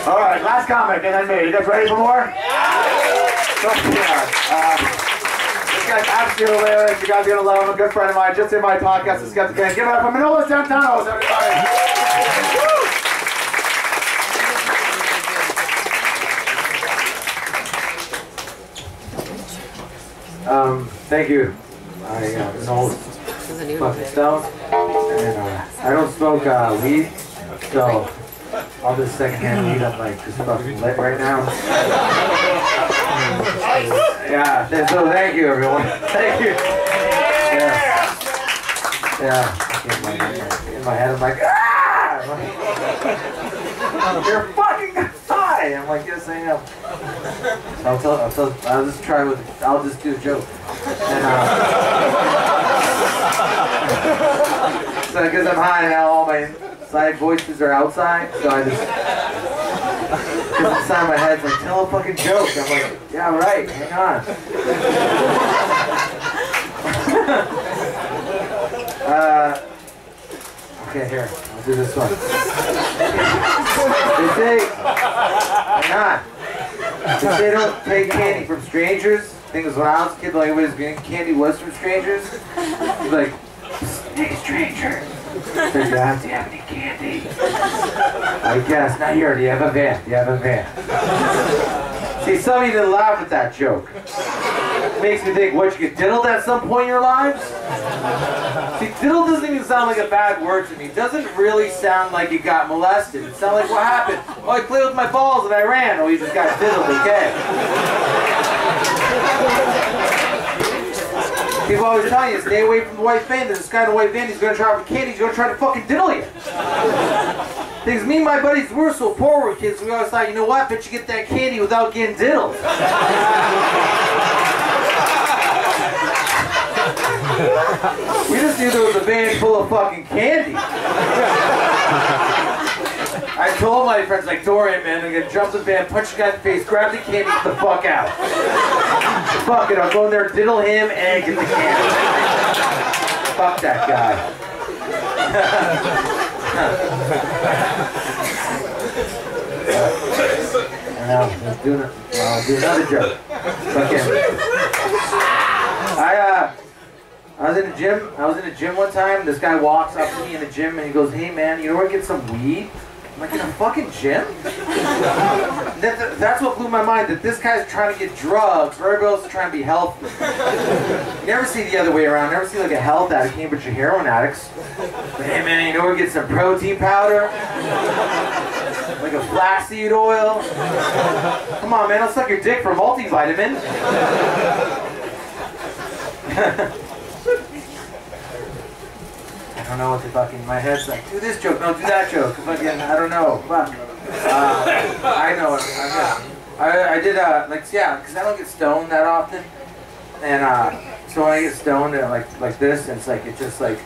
All right, last comic, and then me. You guys ready for more? This guy's absolutely hilarious. You guys are gonna love him. A good friend of mine, just in my podcast. This guy's again. Give it up for Manolis Zontanos, everybody. Thank you. I know fucking stoned, and I don't smoke weed, so all this secondhand weed I'm like just fucking lit right now. Yeah, so thank you everyone. Thank you. Yeah. In my head I'm like, ah! You're fucking high! I'm like, yes I am. I'll just do a joke. And so because I'm high now, all my side voices are outside, so I just, because inside my head's like, tell a fucking joke. I'm like, yeah, right, hang on. Okay, here, I'll do this one. Hang on. They say don't take candy from strangers. I think it was when I was a kid, the only way getting candy was from strangers. He's like, hey stranger, do you have any candy? I guess, not here, do you have a van? Do you have a van? See, some of you didn't laugh at that joke. Makes me think, what, you get diddled at some point in your lives? See, diddle doesn't even sound like a bad word to me. It doesn't really sound like you got molested. It sounds like, what happened? Oh, I played with my balls and I ran. Oh, you just got diddled, okay. People always tell you, stay away from the white van. There's this guy in the white van, he's gonna try for candy, he's gonna try to fucking diddle you. Because me and my buddies, we were so poor with kids, we always thought, you know what, bet you get that candy without getting diddled. We just knew there was a van full of fucking candy. I told my friends, like, Dorian, man, I'm gonna jump the van, punch the guy in the face, grab the candy, get the fuck out. Fuck it, I'll go in there, diddle him, and get the candy. Fuck that guy. Now, let's do another joke. Fucking. I was in the gym one time. This guy walks up to me in the gym and he goes, "Hey man, you know where I get some weed?" I'm like, in a fucking gym? That's what blew my mind, that this guy's trying to get drugs, where everybody else is trying to be healthy. You never see the other way around. Never see like a health addict, a bunch of heroin addicts. But hey man, you know where we get some protein powder? Like a flaxseed oil? Come on man, I'll suck your dick for multivitamin. I don't know what the fucking, my head's like, do this joke, no, do that joke. Fucking, I don't know, fuck. I know it. I did, like, yeah, because I don't get stoned that often. And, so when I get stoned, like this, and it's like, it's just like,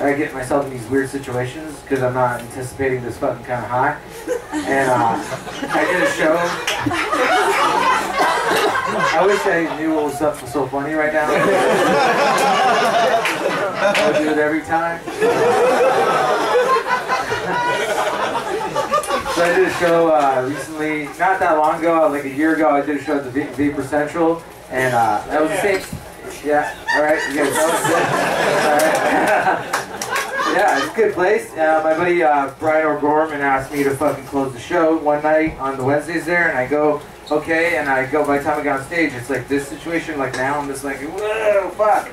I get myself in these weird situations because I'm not anticipating this fucking kind of high. And, I did a show. I wish I knew what was so funny right now. I do it every time. So I did a show recently, not that long ago, like a year ago. I did a show at the Vapor Central, and that was the same. Yeah, all right, you guys know it's good. All right. Yeah, it's a good place. My buddy Brian O'Gorman asked me to fucking close the show one night on the Wednesdays there, and I go, okay, and I go, by the time I got on stage, it's like this situation, like now I'm just like, whoa, fuck.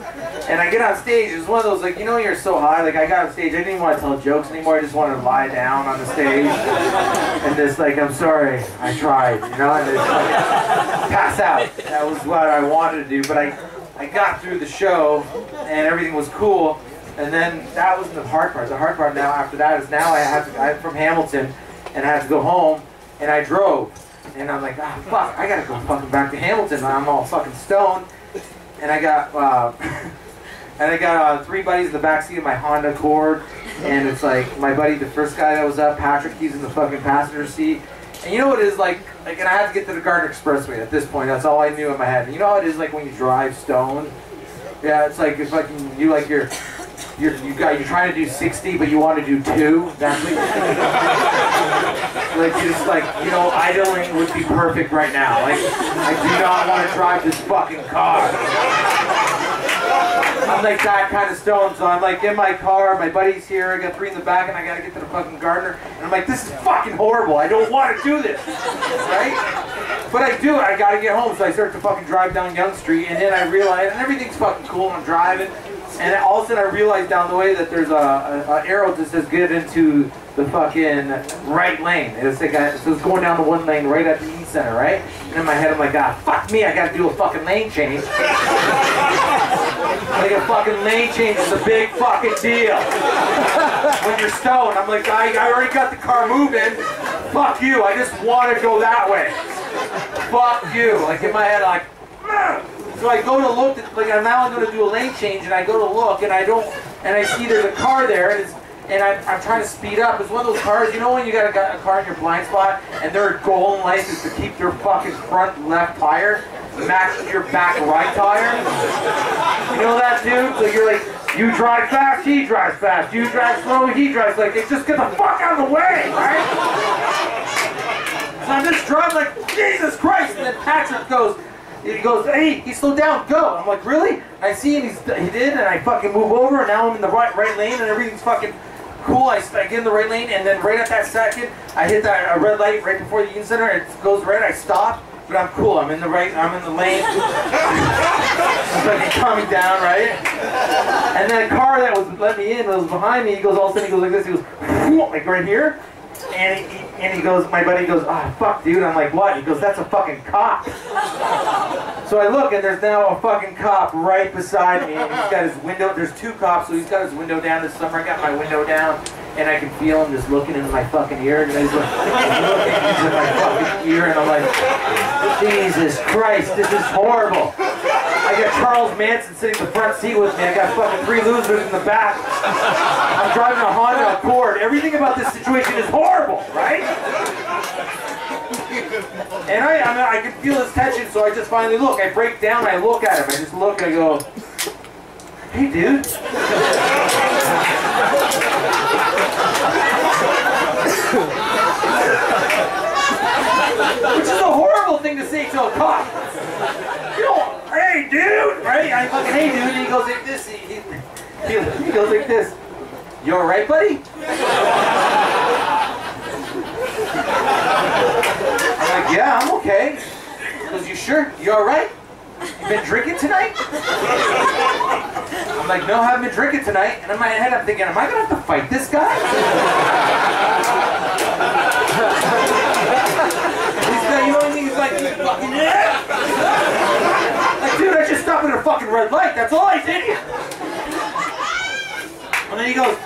And I get on stage, it's one of those, like, you know, you're so high, like I got on stage, I didn't even want to tell jokes anymore, I just wanted to lie down on the stage, and just like, I'm sorry, I tried, you know, and just like, pass out. That was what I wanted to do, but I got through the show, and everything was cool, and then that wasn't the hard part. The hard part now, after that, is now I'm from Hamilton, and I had to go home, and I drove. And I'm like, ah, fuck, I gotta go fucking back to Hamilton. I'm all fucking stoned. And I got, three buddies in the backseat of my Honda Accord. And it's like, my buddy, the first guy that was up, Patrick, he's in the fucking passenger seat. And you know what it is like, and I had to get to the Gardner Expressway at this point. That's all I knew in my head. And you know how it is like when you drive stoned? Yeah, it's like, if fucking, you like your, you're trying to do 60, but you want to do 2. That's like just like, you know, idling would be perfect right now. Like, I do not want to drive this fucking car. I'm like that kind of stone, so I'm like in my car, my buddy's here, I got 3 in the back, and I gotta get to the fucking gardener, and I'm like, this is fucking horrible, I don't want to do this, right? But I do it, I gotta get home, so I start to fucking drive down Young Street, and then I realize, and everything's fucking cool, I'm driving, and all of a sudden I realize down the way that there's a arrow that says get into the fucking right lane. It's like so it's going down the one lane right at the E-Center, right? And in my head I'm like, ah, fuck me, I gotta do a fucking lane change. Like a fucking lane change is a big fucking deal. When you're stoned, I'm like, I already got the car moving. Fuck you, I just want to go that way. Fuck you. Like in my head, like, so I go to look, like now I'm going to do a lane change, and I go to look, and I see there's a car there, and I'm trying to speed up. It's one of those cars, you know when you got a car in your blind spot, and their goal in life is to keep their fucking front left tire match your back right tire? You know that, dude? So you're like, you drive fast, he drives fast. You drive slow, he drives like, just get the fuck out of the way, right? So I'm just driving like, Jesus Christ, and then Patrick goes, hey, he slowed down, go. I'm like, really? I see him, he did, and I fucking move over, and now I'm in the right lane, and everything's fucking cool. I get in the right lane, and then right at that second, I hit that red light right before the Union Center, it goes red, I stop, but I'm cool, I'm in the lane. I'm fucking coming down, right? And then a car that was let me in, was behind me, he goes, all of a sudden he goes like this, he goes, like right here, and he goes, my buddy goes, ah, fuck, dude. I'm like, what? He goes, that's a fucking cop. So I look, and there's now a fucking cop right beside me, and he's got his window, there's 2 cops, so he's got his window down. This summer I got my window down, and I can feel him just looking into my fucking ear, and he's like, looking into my fucking ear, and I'm like, Jesus Christ, this is horrible. I got Charles Manson sitting in the front seat with me. I got fucking 3 losers in the back. I'm driving a Honda Accord. Everything about this situation is horrible, right? And I can feel his tension, so I just finally look. I break down, I look at him. I just look, I go, hey, dude. Which is a horrible thing to say to a cop. You know, hey, dude, right? I fucking, hey, dude, and he goes like this. He goes like this. You all right, buddy? I'm like, yeah, I'm okay. He goes, you sure? You all right? You been drinking tonight? I'm like, no, I haven't been drinking tonight. And in my head, I'm thinking, am I gonna have to fight this guy? You know what I mean? He's like, fucking yeah. Like, dude, I just stopped at a fucking red light. That's all I did here. And then he goes,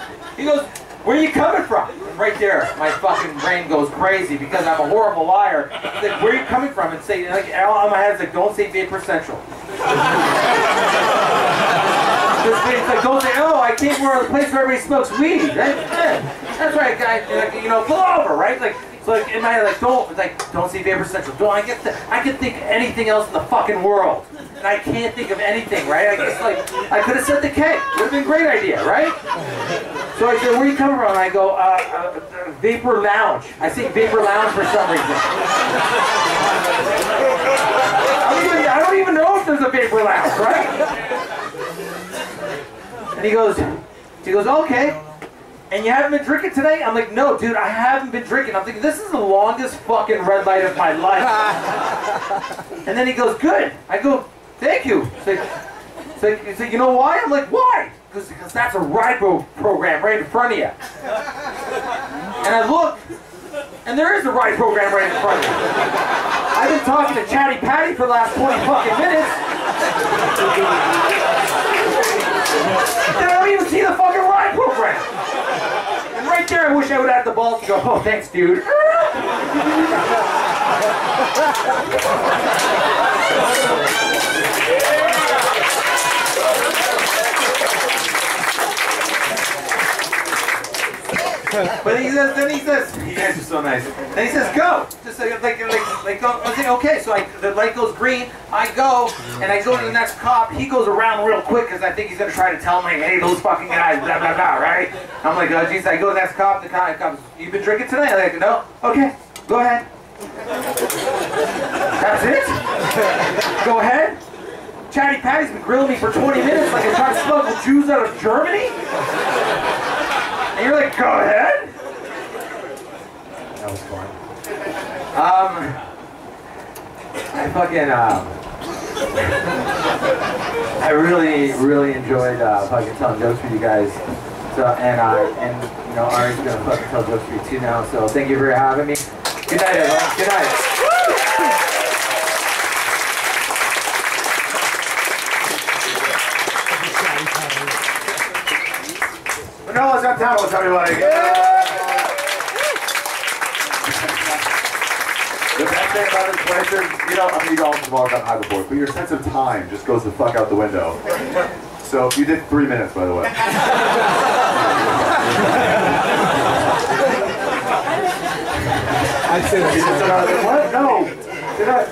where are you coming from? And right there, my fucking brain goes crazy because I'm a horrible liar. He's like, where are you coming from? And say, like, all on my head is like, don't say Vapor Central. It's like, don't say, oh, I came from a place where everybody smokes weed. Right? Yeah. That's right, guy. Like, you know, pull over, right? Like. So like in my head, like don't say Vapor Central. I can think of anything else in the fucking world, and I can't think of anything, right? I guess like I could have said the K. Would have been a great idea, right? So I said, where are you coming from? And I go, Vapor Lounge. I say Vapor Lounge for some reason. I don't even know if there's a Vapor Lounge, right? And he goes, okay. And you haven't been drinking tonight? I'm like, no, dude, I haven't been drinking. I'm thinking, this is the longest fucking red light of my life. And then he goes, good. I go, thank you. He's like, you know why? I'm like, why? Because that's a ride program right in front of you. And I look, and there is a ride program right in front of you. I've been talking to Chatty Patty for the last 20 fucking minutes. And I don't even see the fucking ride program. And right there, I wish I would have had the balls to go, oh, thanks, dude. But he says, then he says, you guys are so nice. Then he says, go. Just like go. I say, okay. So the light goes green. I go, and I go to the next cop. He goes around real quick because I think he's gonna try to tell me, hey, those fucking guys, blah blah blah, right? I'm like, oh jeez. I go to the next cop. The cop, you been drinking tonight? I'm like, no. Okay, go ahead. That's it? Go ahead. Chatty Patty's been grilling me for 20 minutes like I'm trying to smuggle Jews out of Germany? And you're like, go ahead? That was fun. I fucking, I really, really enjoyed fucking telling jokes for you guys. So, and you know, Ari's gonna fucking tell jokes for you too now, so thank you for having me. Good night, everyone. Good night. Manolis Zontanos, everybody. The best thing about this place is, you know, I mean, you all have all got high before, but your sense of time just goes the fuck out the window. So you did 3 minutes, by the way. I'd say that's what? No. Did I?